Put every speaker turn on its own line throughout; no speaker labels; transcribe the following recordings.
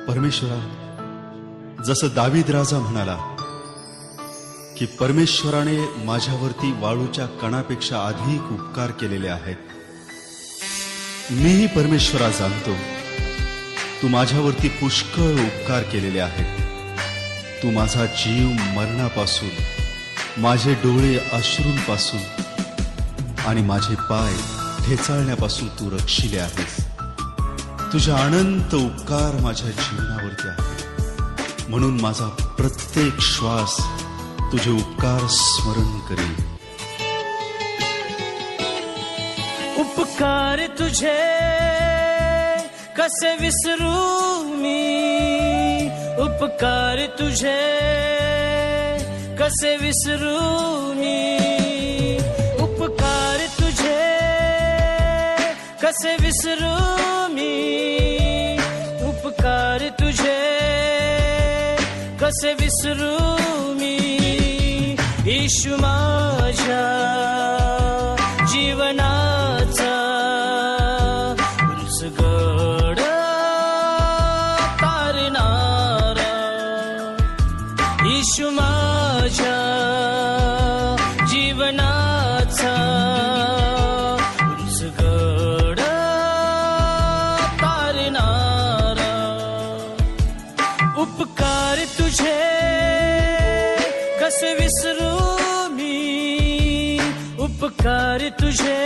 परमेश्वरा, जसं दावीद राजा म्हणाला की परमेश्वराने माझ्यावरती वाळूच्या कणापेक्षा अधिक उपकार केलेले आहेत, मीही परमेश्वरा जाणतो तू माझ्यावरती पुष्कळ उपकार केलेले आहेत. तू माझा जीव मरणापासून, माझे डोळे अश्रूंपासून आणि माझे पाय ठेचाळण्यापासून तू रक्षिले आहेस. तुझे अनंत उपकार माझ्या जीवनावरती आहेत, म्हणून माझा प्रत्येक श्वास तुझे उपकार स्मरण करेल.
उपकार तुझे कसे विसरू मी, उपकार तुझे कसे विसरू मी, उपकार तुझे कसे विसरू मी, उपकार तुझे कसे विसरू मी. येशू माझ्या जीवनाचा उंचगड तारणारा, येशू माझ्या जीवनाचा उंचगड तारणारा. उपकार तुझे कसे विसरू मी, उपकार तुझे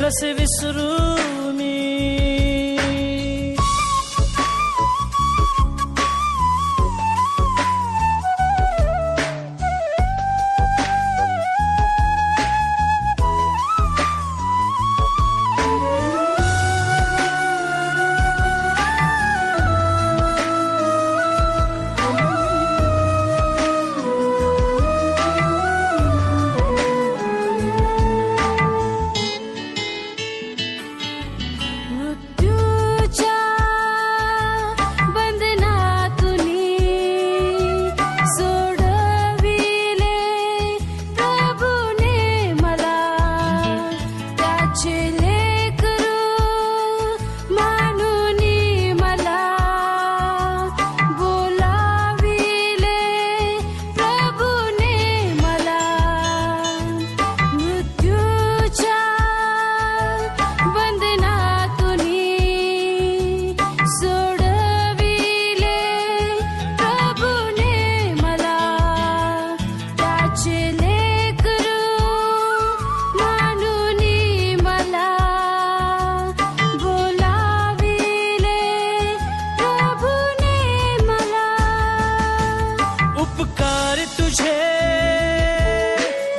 कसे विसरू मी.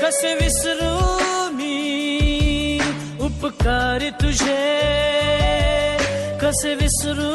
कसे विसरू मी, उपकार तुझे कसे विसरू